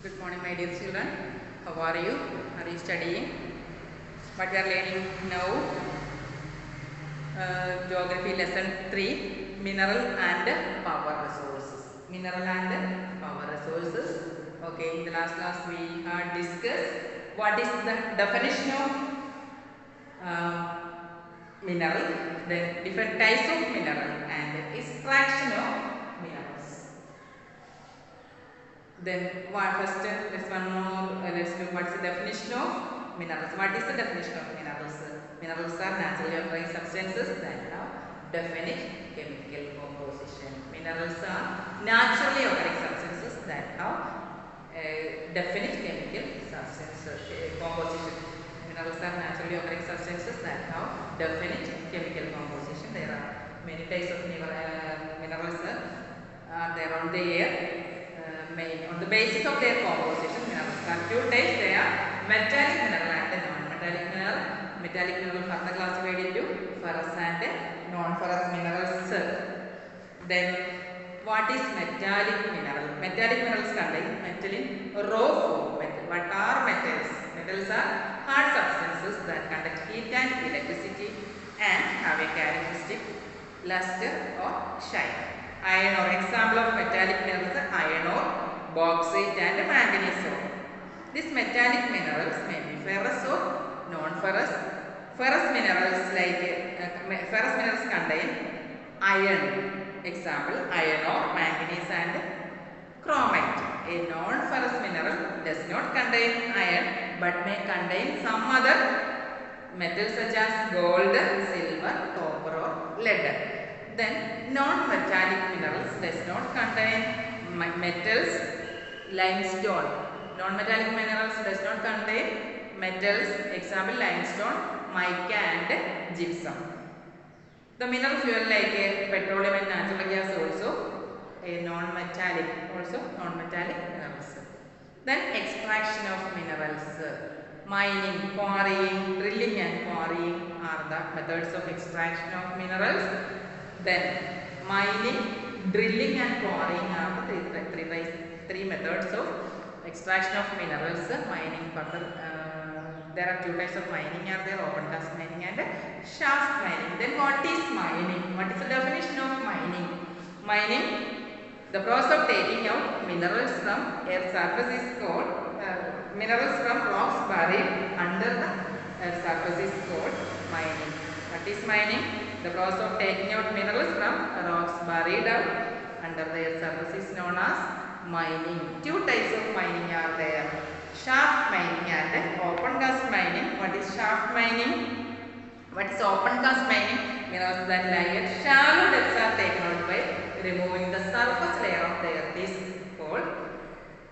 Good morning, my dear children. How are you? Are you studying? What we are learning now? Geography lesson 3, mineral and power resources. Mineral and power resources. Okay, in the last class we had discussed what is the definition of mineral, then different types of mineral and extraction of minerals. Then first let's one more let's look what's the definition of minerals. What is the definition of minerals? Minerals are naturally occurring substances that have definite chemical composition. Minerals are naturally occurring substances that have definite chemical composition. Minerals are naturally occurring substances that have definite chemical composition. There are many types of minerals there on the air. On the basis of their composition, minerals are two types. They are metallic mineral and non-metallic mineral. Metallic mineral further classified into ferrous and non-ferrous minerals. Then, what is metallic mineral? Metallic minerals contain metal in raw form. What are metals? Metals are hard substances that conduct heat and electricity and have a characteristic luster or shine. Iron ore. Example of metallic minerals are iron ore, bauxite and manganese ore. These metallic minerals may be ferrous or non-ferrous. Ferrous minerals ferrous minerals contain iron. Example, iron ore, manganese and chromite. A non-ferrous mineral does not contain iron but may contain some other metals such as gold, silver, copper or lead. Then non-metallic minerals does not contain metals, limestone. Non-metallic minerals does not contain metals, example limestone, mica and gypsum. The mineral fuel like petroleum and natural gas also a non-metallic minerals. Then extraction of minerals. Mining, quarrying, drilling and quarrying are the methods of extraction of minerals. Then mining, drilling and quarrying are the three methods of extraction of minerals. Mining there are two types of mining are there, open cast mining and shaft mining. Then what is mining? What is the definition of mining? Mining, the process of taking out minerals from earth's surface is called minerals from rocks buried under the earth's surface is called mining. What is mining? The process of taking out minerals from rocks buried out under the earth's surface is known as mining. Two types of mining are there, shaft mining and open cast mining. What is shaft mining? What is open cast mining? Minerals that lie at shallow depths are taken out by removing the surface layer of the earth is called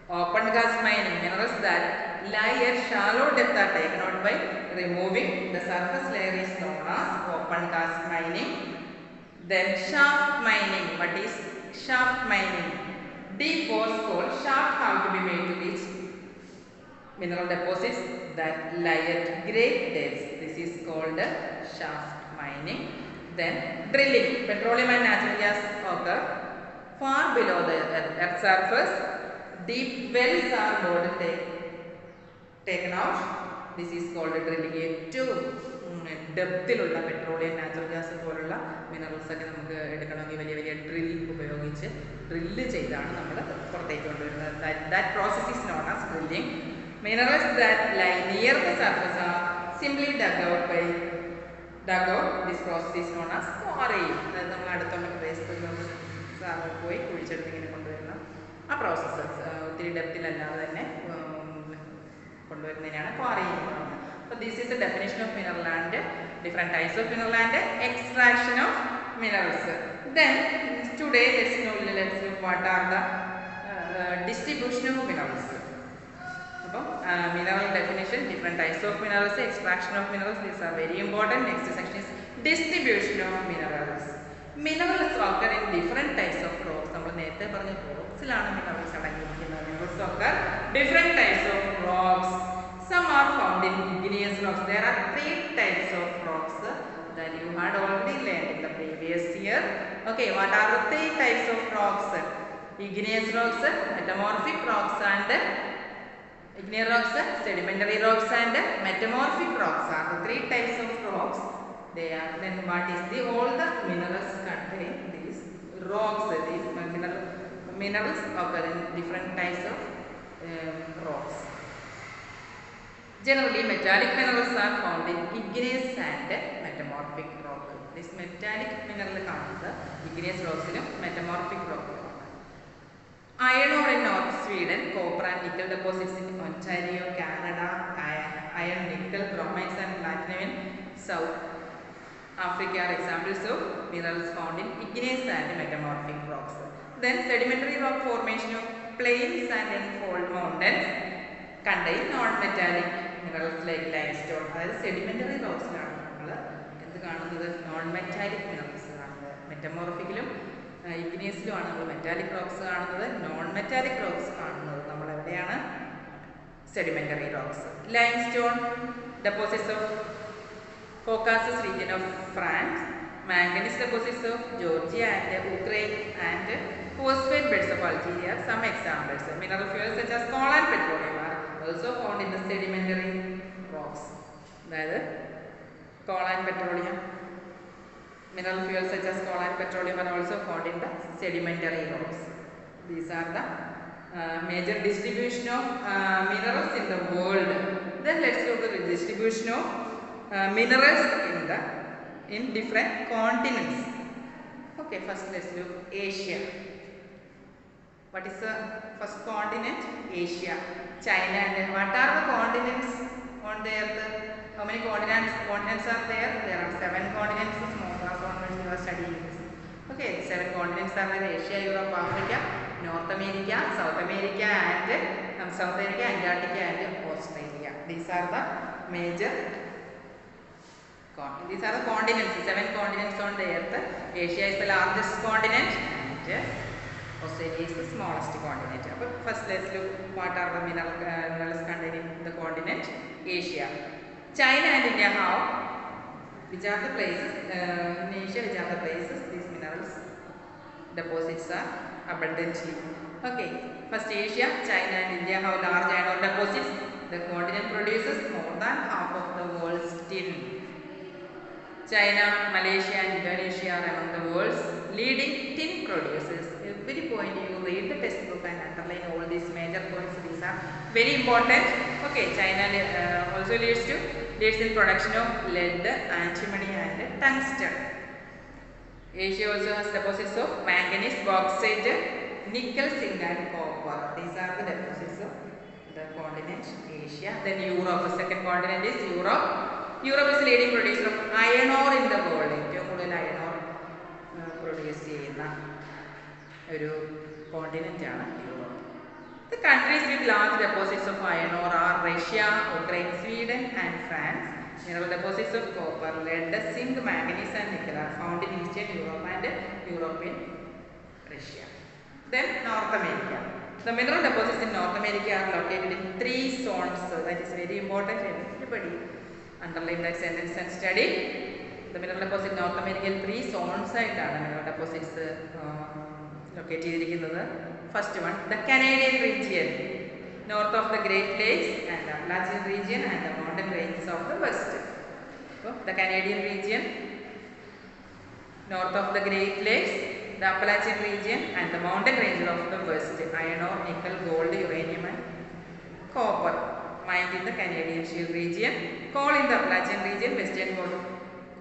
open cast mining. Minerals that lie at shallow depth are taken out by removing the surface layer is known as open cast mining. Then shaft mining. What is shaft mining? Deep bores called shaft have to be made to reach mineral deposits that lie at great depths. This is called shaft mining. Then drilling. Petroleum and natural gas occur far below the earth's surface. Deep wells are bored taken out. This is called drilling. ഏറ്റവും ഡെപ്തിലുള്ള petroleum natural gas പോലുള്ള minerals ഒക്കെ നമുക്ക് എടുക്കണമെങ്കിൽ വലിയ വലിയ ഉപയോഗിച്ച് drill ചെയ്താണ് നമ്മൾ പുറത്തേക്ക് കൊണ്ടുവരുന്നത്. That process is known as drilling. Minerals that lie near the surface are simply dug out. This process is known as quarrying. അതായത് നമ്മൾ അടുത്തുള്ള പ്രദേശത്ത് പോയി കുഴിച്ചെടുത്ത് ഇങ്ങനെ കൊണ്ടുവരുന്ന ആ പ്രോസസ്സ് ഒത്തിരി ഡെപ്തിലല്ലാതെ തന്നെ കൊണ്ടുവരുന്നതിനാണ് quarrying എന്ന് പറയുന്നത്. So this is the definition of mineral and different types of mineral and extraction of minerals. Then today let's look what are the distribution of minerals. Mineral definition, different types of minerals, extraction of minerals, these are very important. Next section is distribution of minerals. Minerals occur in different types of rocks. നമ്മൾ നേരത്തെ പറഞ്ഞ റോക്സിലാണ് minerals അടങ്ങിയിരിക്കുന്നത്. Minerals occur different types of rocks. Some are found in igneous rocks. There are three types of rocks that you had already learned in the previous year. Okay, what are the three types of rocks? Igneous rocks, metamorphic rocks and Igneous rocks, sedimentary rocks and metamorphic rocks are the three types of rocks. They are then what is the all the minerals contain these rocks, these minerals occur in different types of rocks. Generally, metallic minerals are found in igneous and metamorphic rock. This metallic mineral comes igneous rocks in metamorphic rock. Iron ore in North Sweden, copper and nickel deposits in Ontario, Canada, iron, nickel, bromides and platinum in South Africa are examples of minerals found in igneous and metamorphic rocks. Then sedimentary rock formation of plains and fold mountains contain non-metallic minerals like limestone. That is sedimentary rocks. Non-metallic minerals. Metamorphic igneous metallic rocks, non-metallic rocks sedimentary rocks. Limestone deposits of Caucasus region of France, manganese deposits of Georgia and Ukraine, and phosphate beds of Algeria are some examples. Mineral fuels such as coal and petroleum are also found in the sedimentary rocks. That is coal and petroleum. Mineral fuels such as coal and petroleum are also found in the sedimentary rocks. These are the major distribution of minerals in the world. Then let's look at the distribution of minerals in different continents. Okay, first let's look Asia. What is the first continent? Asia. China. And what are the continents on the earth? How many continents are there? There are 7 continents. Small class on which you are studying this. Okay, 7 continents are there: Asia, Europe, Africa, North America, South America, and South America, Antarctica, and Australia. These are the major. These are the continents. 7 continents on the earth. Asia is the largest continent, and Australia is the smallest continent. But first, let's look what are the minerals contained in the continent Asia. China and India have, which are the places in Asia, which are the places these minerals deposits are abundantly. Okay, first Asia, China and India have large iron ore deposits. The continent produces more than half of the world's tin. China, Malaysia and Indonesia are among the world's leading tin producers. Every point you read the textbook and underline all these major points. These are very important. Okay, China also leads in production of lead, antimony and tungsten. Asia also has deposits of manganese, bauxite, nickel, zinc and copper. These are the deposits of the continent Asia. Then Europe, the second continent is Europe. Europe is the leading producer of iron ore in the world. Iron ore produce continent Europe. The countries with large deposits of iron ore are Russia, Ukraine, Sweden and France. Mineral deposits of copper, lead, zinc, manganese and nickel are found in Eastern Europe and European Russia. Then North America. The mineral deposits in North America are located in 3 zones. So that is very important. Everybody underline that sentence and study. The mineral deposit in North America in 3 zones mineral deposits located. First one, the Canadian region, north of the Great Lakes and the Appalachian region and the mountain ranges of the west. So, the Canadian region, north of the Great Lakes, the Appalachian region and the mountain ranges of the west. Iron ore, nickel, gold, uranium and copper mined in the Canadian Shield region. Coal in the Appalachian region. Western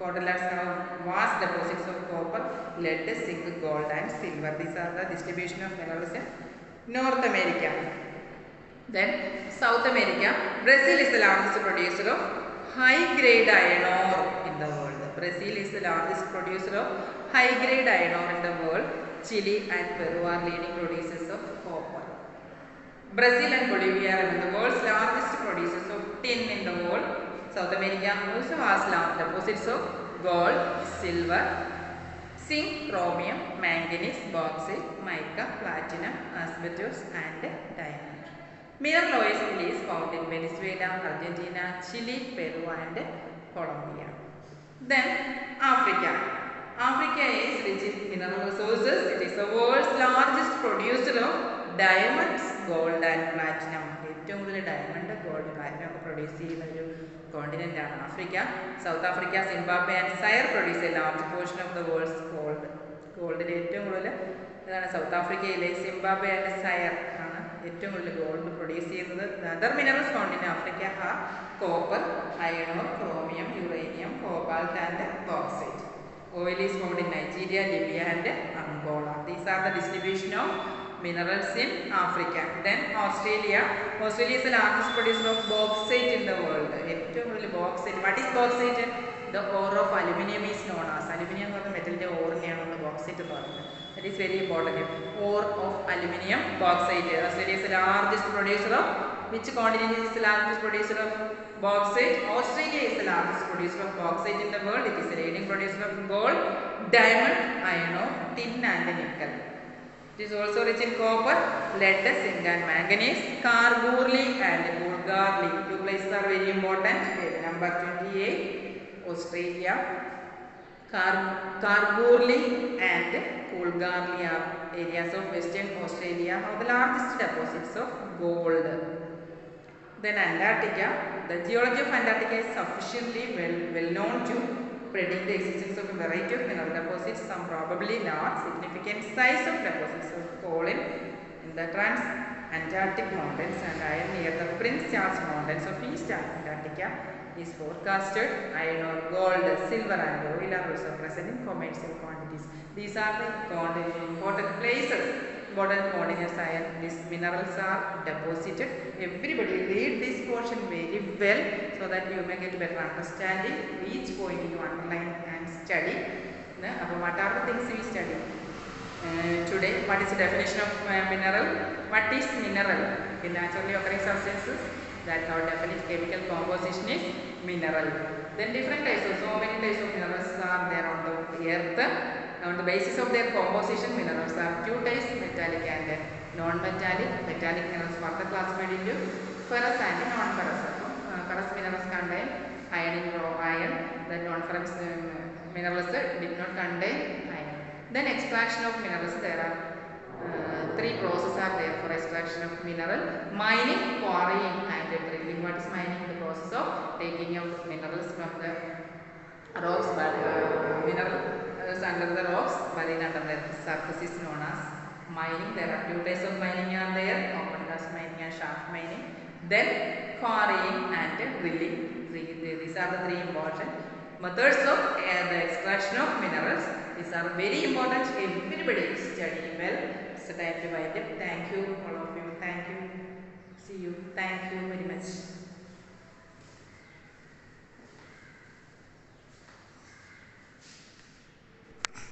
Cordilleras have vast deposits of copper, lead, zinc, gold and silver. These are the distribution of minerals in North America. Then South America. Brazil is the largest producer of high-grade iron ore in the world. Brazil is the largest producer of high-grade iron ore in the world. Chile and Peru are leading producers of copper. Brazil and Bolivia are the world's largest producers of tin in the world. South America also has large deposits of gold, silver, zinc, chromium, manganese, bauxite, mica, platinum, asbestos and diamond. Mineral oil is found in Venezuela, Argentina, Chile, Peru and Colombia. Then Africa. Africa is rich in mineral resources. It is the world's largest producer of diamonds, gold and platinum. ഏറ്റവും കൂടുതൽ diamond, gold, platinum ഒക്കെ produce ചെയ്യുന്ന ഒരു continent ആണ് Africa. South Africa, Zimbabwe and Zaire produce a large portion of the world's gold. ഗോൾഡിൽ ഏറ്റവും കൂടുതൽ ഇതാണ് സൗത്ത് ആഫ്രിക്കയിലെ സിംബാബ്വെ ആൻഡ് സയർ ആണ് ഏറ്റവും കൂടുതൽ ഗോൾഡ് പ്രൊഡ്യൂസ് ചെയ്യുന്നത്. Other minerals found in Africa are copper, iron ore, chromium, uranium, cobalt and bauxite. Oil is found in Nigeria, Libya and Angola. These are the distribution of minerals in Africa. Then Australia. Australia is the largest producer of bauxite in the world. Bauxite. What is bauxite? The ore of aluminium is known as. Aluminium is the metal ore. Bauxite. That is very important. Ore of aluminium, bauxite. Australia is the largest producer of. Which continent is the largest producer of bauxite? Australia is the largest producer of bauxite in the world. It is the leading producer of gold, diamond, iron ore, tin and nickel. It is also rich in copper, lead, zinc and manganese. Kalgoorlie and Bulgaria. Two places are very important. Number 28, Australia. Kalgoorlie and Bulgaria are areas of Western Australia have the largest deposits of gold. Then Antarctica. The geology of Antarctica is sufficiently well known to predict the existence of a variety of mineral deposits. Some probably large, significant size of deposits of coal in the Trans-Antarctic Mountains and iron near the Prince Charles Mountains of East Antarctica is forecasted. Iron ore, gold, silver and oil are also present in commercial quantities. These are the important places, important continents and these minerals are deposited. Everybody read this portion very well so that you may get better understanding. Each point you underline and study. What are the things we study today? What is the definition of mineral? What is mineral? In naturally occurring substances that our definite chemical composition is mineral. Then different types of, so many types of minerals are there on the earth. On the basis of their composition, minerals are two types, metallic and non-metallic. Metallic minerals further classified into ferrous and non-ferrous. Ferrous minerals contain iron in raw iron. The non-ferrous minerals did not contain iron. Then extraction of minerals. There are three processes are there for extraction of mineral: mining, quarrying and drilling. What is mining? The process of taking out minerals from the rocks, but mineral under the rocks, buried under the surface is known as mining. There are two types of mining are there: open cast mining and shaft mining. Then quarrying and drilling. These are the three important methods of the extraction of minerals. These are very important. Everybody study well. It's time to wind up. Thank you all of you. Thank you. See you. Thank you.